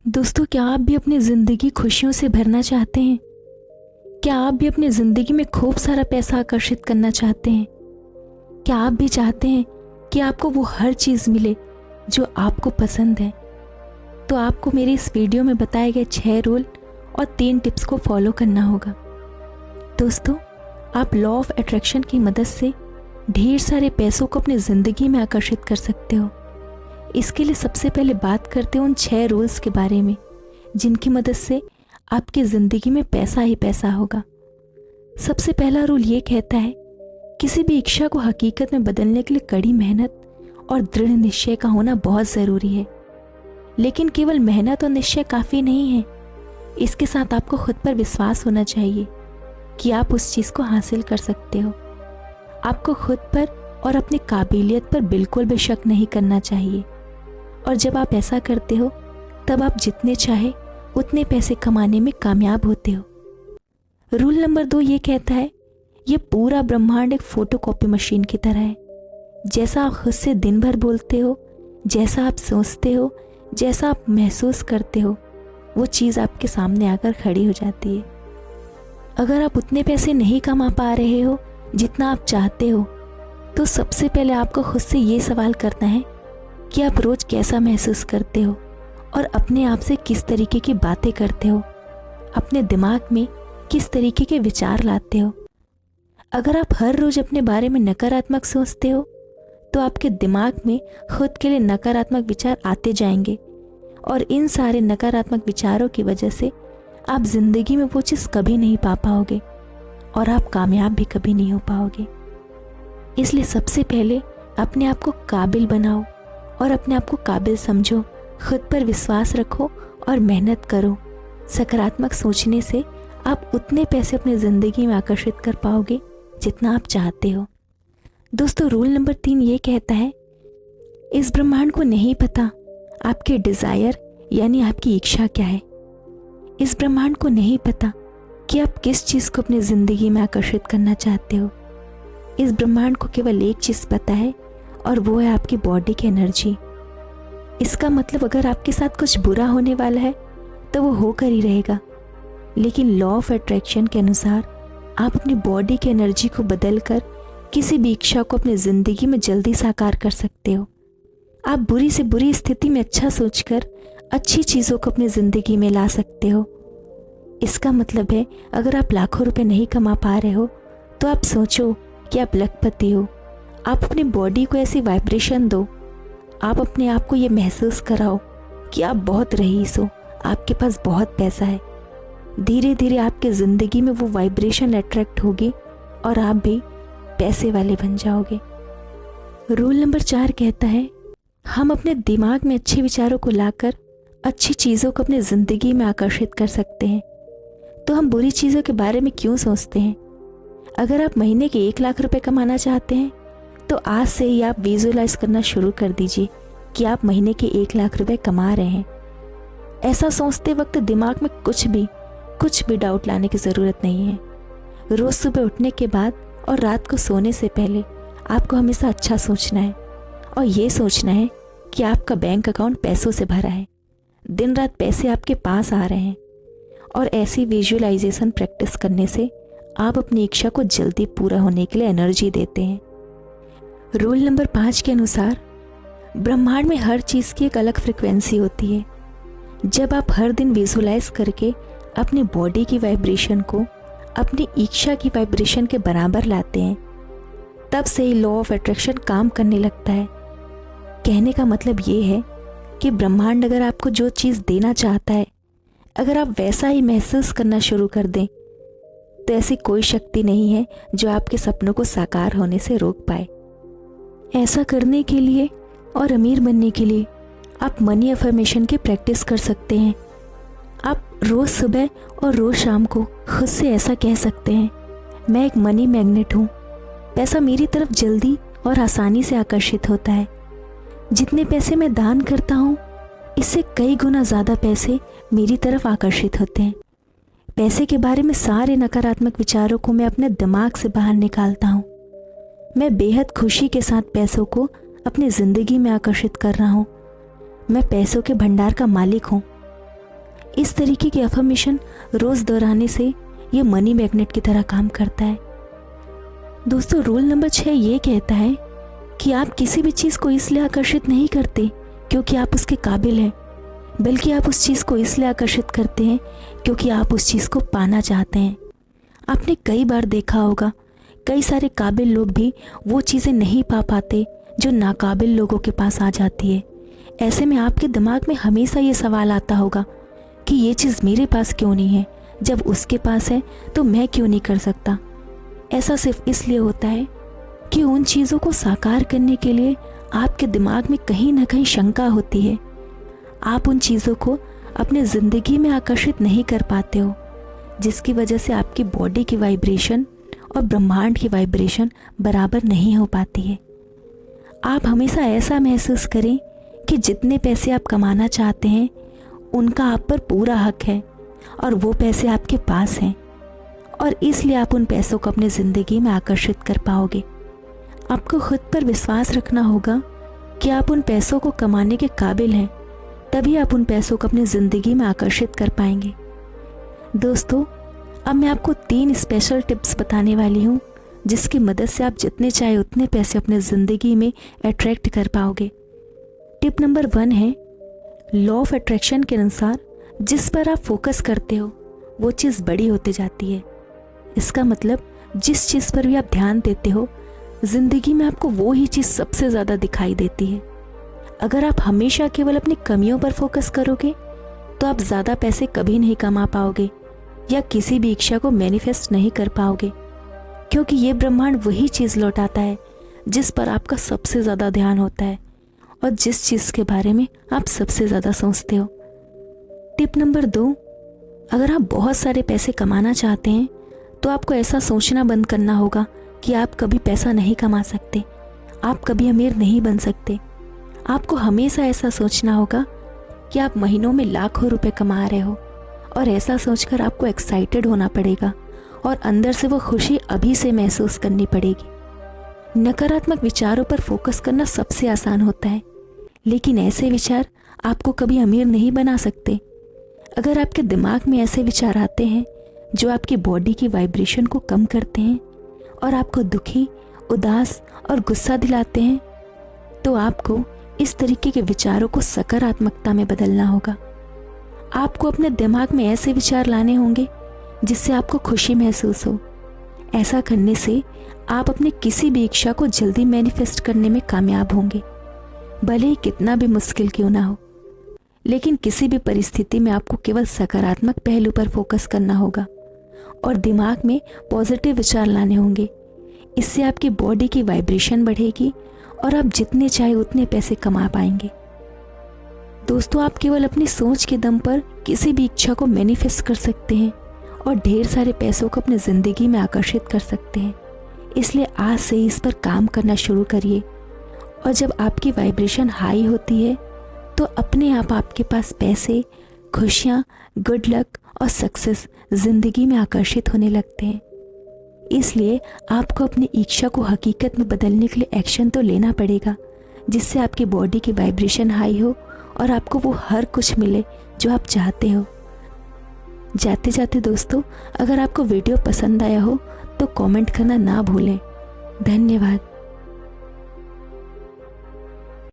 दोस्तों, क्या आप भी अपनी ज़िंदगी खुशियों से भरना चाहते हैं? क्या आप भी अपनी ज़िंदगी में खूब सारा पैसा आकर्षित करना चाहते हैं? क्या आप भी चाहते हैं कि आपको वो हर चीज़ मिले जो आपको पसंद है? तो आपको मेरे इस वीडियो में बताए गए 6 रूल और 3 टिप्स को फॉलो करना होगा। दोस्तों, आप लॉ ऑफ अट्रैक्शन की मदद से ढेर सारे पैसों को अपनी ज़िंदगी में आकर्षित कर सकते हो। इसके लिए सबसे पहले बात करते हैं उन 6 रूल्स के बारे में जिनकी मदद से आपकी ज़िंदगी में पैसा ही पैसा होगा। सबसे पहला रूल ये कहता है, किसी भी इच्छा को हकीकत में बदलने के लिए कड़ी मेहनत और दृढ़ निश्चय का होना बहुत ज़रूरी है। लेकिन केवल मेहनत और निश्चय काफ़ी नहीं है, इसके साथ आपको खुद पर विश्वास होना चाहिए कि आप उस चीज़ को हासिल कर सकते हो। आपको खुद पर और अपनी काबिलियत पर बिल्कुल भी शक नहीं करना चाहिए, और जब आप ऐसा करते हो तब आप जितने चाहे उतने पैसे कमाने में कामयाब होते हो। रूल नंबर 2 ये कहता है, ये पूरा ब्रह्मांड एक फोटोकॉपी मशीन की तरह है। जैसा आप खुद से दिन भर बोलते हो, जैसा आप सोचते हो, जैसा आप महसूस करते हो, वो चीज़ आपके सामने आकर खड़ी हो जाती है। अगर आप उतने पैसे नहीं कमा पा रहे हो जितना आप चाहते हो, तो सबसे पहले आपको खुद से ये सवाल करना है कि आप रोज़ कैसा महसूस करते हो और अपने आप से किस तरीके की बातें करते हो, अपने दिमाग में किस तरीके के विचार लाते हो। अगर आप हर रोज़ अपने बारे में नकारात्मक सोचते हो तो आपके दिमाग में खुद के लिए नकारात्मक विचार आते जाएंगे, और इन सारे नकारात्मक विचारों की वजह से आप ज़िंदगी में वो चीज़ कभी नहीं पा पाओगे और आप कामयाब भी कभी नहीं हो पाओगे। इसलिए सबसे पहले अपने आप को काबिल बनाओ और अपने आप को काबिल समझो, खुद पर विश्वास रखो और मेहनत करो। सकारात्मक सोचने से आप उतने पैसे अपनी ज़िंदगी में आकर्षित कर पाओगे जितना आप चाहते हो। दोस्तों, रूल नंबर 3 ये कहता है, इस ब्रह्मांड को नहीं पता आपके डिज़ायर यानी आपकी इच्छा क्या है। इस ब्रह्मांड को नहीं पता कि आप किस चीज़ को अपनी ज़िंदगी में आकर्षित करना चाहते हो। इस ब्रह्मांड को केवल एक चीज़ पता है, और वो है आपकी बॉडी की एनर्जी। इसका मतलब अगर आपके साथ कुछ बुरा होने वाला है तो वो होकर ही रहेगा, लेकिन लॉ ऑफ अट्रैक्शन के अनुसार आप अपनी बॉडी की एनर्जी को बदलकर किसी भी इच्छा को अपनी ज़िंदगी में जल्दी साकार कर सकते हो। आप बुरी से बुरी स्थिति में अच्छा सोचकर अच्छी चीज़ों को अपनी ज़िंदगी में ला सकते हो। इसका मतलब है, अगर आप लाखों रुपए नहीं कमा पा रहे हो तो आप सोचो कि आप लखपति हो। आप अपनी बॉडी को ऐसी वाइब्रेशन दो, आप अपने आप को ये महसूस कराओ कि आप बहुत रईस हो, आपके पास बहुत पैसा है। धीरे धीरे आपके ज़िंदगी में वो वाइब्रेशन अट्रैक्ट होगी और आप भी पैसे वाले बन जाओगे। रूल नंबर 4 कहता है, हम अपने दिमाग में अच्छे विचारों को लाकर अच्छी चीज़ों को अपनी ज़िंदगी में आकर्षित कर सकते हैं। तो हम बुरी चीज़ों के बारे में क्यों सोचते हैं? अगर आप महीने के 1 लाख रुपए कमाना चाहते हैं तो आज से ही आप विजुअलाइज करना शुरू कर दीजिए कि आप महीने के 1 लाख रुपए कमा रहे हैं। ऐसा सोचते वक्त दिमाग में कुछ भी डाउट लाने की ज़रूरत नहीं है। रोज़ सुबह उठने के बाद और रात को सोने से पहले आपको हमेशा अच्छा सोचना है, और ये सोचना है कि आपका बैंक अकाउंट पैसों से भरा है, दिन रात पैसे आपके पास आ रहे हैं। और ऐसी विजुअलाइजेशन प्रैक्टिस करने से आप अपनी इच्छा को जल्दी पूरा होने के लिए एनर्जी देते हैं। रूल नंबर 5 के अनुसार ब्रह्मांड में हर चीज़ की एक अलग फ्रिक्वेंसी होती है। जब आप हर दिन विजुअलाइज करके अपनी बॉडी की वाइब्रेशन को अपनी इच्छा की वाइब्रेशन के बराबर लाते हैं, तब से ही लॉ ऑफ अट्रैक्शन काम करने लगता है। कहने का मतलब ये है कि ब्रह्मांड अगर आपको जो चीज़ देना चाहता है, अगर आप वैसा ही महसूस करना शुरू कर दें, तो ऐसी कोई शक्ति नहीं है जो आपके सपनों को साकार होने से रोक पाए। ऐसा करने के लिए और अमीर बनने के लिए आप मनी अफर्मेशन की प्रैक्टिस कर सकते हैं। आप रोज़ सुबह और रोज़ शाम को खुद से ऐसा कह सकते हैं, मैं एक मनी मैग्नेट हूँ, पैसा मेरी तरफ जल्दी और आसानी से आकर्षित होता है। जितने पैसे मैं दान करता हूँ, इससे कई गुना ज़्यादा पैसे मेरी तरफ आकर्षित होते हैं। पैसे के बारे में सारे नकारात्मक विचारों को मैं अपने दिमाग से बाहर निकालता हूँ। मैं बेहद खुशी के साथ पैसों को अपनी ज़िंदगी में आकर्षित कर रहा हूँ। मैं पैसों के भंडार का मालिक हूँ। इस तरीके की अफर्मेशन रोज़ दोहराने से ये मनी मैग्नेट की तरह काम करता है। दोस्तों, रूल नंबर 6 ये कहता है कि आप किसी भी चीज़ को इसलिए आकर्षित नहीं करते क्योंकि आप उसके काबिल हैं, बल्कि आप उस चीज़ को इसलिए आकर्षित करते हैं क्योंकि आप उस चीज़ को पाना चाहते हैं। आपने कई बार देखा होगा, कई सारे काबिल लोग भी वो चीज़ें नहीं पा पाते जो नाकाबिल लोगों के पास आ जाती है। ऐसे में आपके दिमाग में हमेशा ये सवाल आता होगा कि ये चीज़ मेरे पास क्यों नहीं है, जब उसके पास है तो मैं क्यों नहीं कर सकता। ऐसा सिर्फ इसलिए होता है कि उन चीज़ों को साकार करने के लिए आपके दिमाग में कहीं ना कहीं शंका होती है। आप उन चीज़ों को अपने ज़िंदगी में आकर्षित नहीं कर पाते हो, जिसकी वजह से आपकी बॉडी की वाइब्रेशन और ब्रह्मांड की वाइब्रेशन बराबर नहीं हो पाती है। आप हमेशा ऐसा महसूस करें कि जितने पैसे आप कमाना चाहते हैं उनका आप पर पूरा हक है और वो पैसे आपके पास हैं, और इसलिए आप उन पैसों को अपनी ज़िंदगी में आकर्षित कर पाओगे। आपको खुद पर विश्वास रखना होगा कि आप उन पैसों को कमाने के काबिल हैं, तभी आप उन पैसों को अपनी ज़िंदगी में आकर्षित कर पाएंगे। दोस्तों, अब मैं आपको 3 स्पेशल टिप्स बताने वाली हूँ जिसकी मदद से आप जितने चाहे उतने पैसे अपने ज़िंदगी में अट्रैक्ट कर पाओगे। टिप नंबर 1 है, लॉ ऑफ अट्रैक्शन के अनुसार जिस पर आप फोकस करते हो वो चीज़ बड़ी होती जाती है। इसका मतलब जिस चीज़ पर भी आप ध्यान देते हो ज़िंदगी में आपको वो ही चीज़ सबसे ज़्यादा दिखाई देती है। अगर आप हमेशा केवल अपनी कमियों पर फोकस करोगे तो आप ज़्यादा पैसे कभी नहीं कमा पाओगे या किसी भी इच्छा को मैनिफेस्ट नहीं कर पाओगे, क्योंकि ये ब्रह्मांड वही चीज़ लौटाता है जिस पर आपका सबसे ज़्यादा ध्यान होता है और जिस चीज़ के बारे में आप सबसे ज़्यादा सोचते हो। टिप नंबर 2, अगर आप बहुत सारे पैसे कमाना चाहते हैं तो आपको ऐसा सोचना बंद करना होगा कि आप कभी पैसा नहीं कमा सकते, आप कभी अमीर नहीं बन सकते। आपको हमेशा ऐसा सोचना होगा कि आप महीनों में लाखों रुपए कमा रहे हो, और ऐसा सोचकर आपको एक्साइटेड होना पड़ेगा और अंदर से वो खुशी अभी से महसूस करनी पड़ेगी। नकारात्मक विचारों पर फोकस करना सबसे आसान होता है, लेकिन ऐसे विचार आपको कभी अमीर नहीं बना सकते। अगर आपके दिमाग में ऐसे विचार आते हैं जो आपकी बॉडी की वाइब्रेशन को कम करते हैं और आपको दुखी, उदास और गुस्सा दिलाते हैं, तो आपको इस तरीके के विचारों को सकारात्मकता में बदलना होगा। आपको अपने दिमाग में ऐसे विचार लाने होंगे जिससे आपको खुशी महसूस हो। ऐसा करने से आप अपने किसी भी इच्छा को जल्दी मैनिफेस्ट करने में कामयाब होंगे, भले ही कितना भी मुश्किल क्यों ना हो। लेकिन किसी भी परिस्थिति में आपको केवल सकारात्मक पहलू पर फोकस करना होगा और दिमाग में पॉजिटिव विचार लाने होंगे। इससे आपकी बॉडी की वाइब्रेशन बढ़ेगी और आप जितने चाहे उतने पैसे कमा पाएंगे। दोस्तों, आप केवल अपनी सोच के दम पर किसी भी इच्छा को मैनिफेस्ट कर सकते हैं और ढेर सारे पैसों को अपनी ज़िंदगी में आकर्षित कर सकते हैं। इसलिए आज से ही इस पर काम करना शुरू करिए, और जब आपकी वाइब्रेशन हाई होती है तो अपने आप आपके पास पैसे, खुशियाँ, गुड लक और सक्सेस ज़िंदगी में आकर्षित होने लगते हैं। इसलिए आपको अपनी इच्छा को हकीकत में बदलने के लिए एक्शन तो लेना पड़ेगा, जिससे आपकी बॉडी की वाइब्रेशन हाई हो और आपको वो हर कुछ मिले जो आप चाहते हो। जाते जाते दोस्तों, अगर आपको वीडियो पसंद आया हो तो कमेंट करना ना भूलें। धन्यवाद।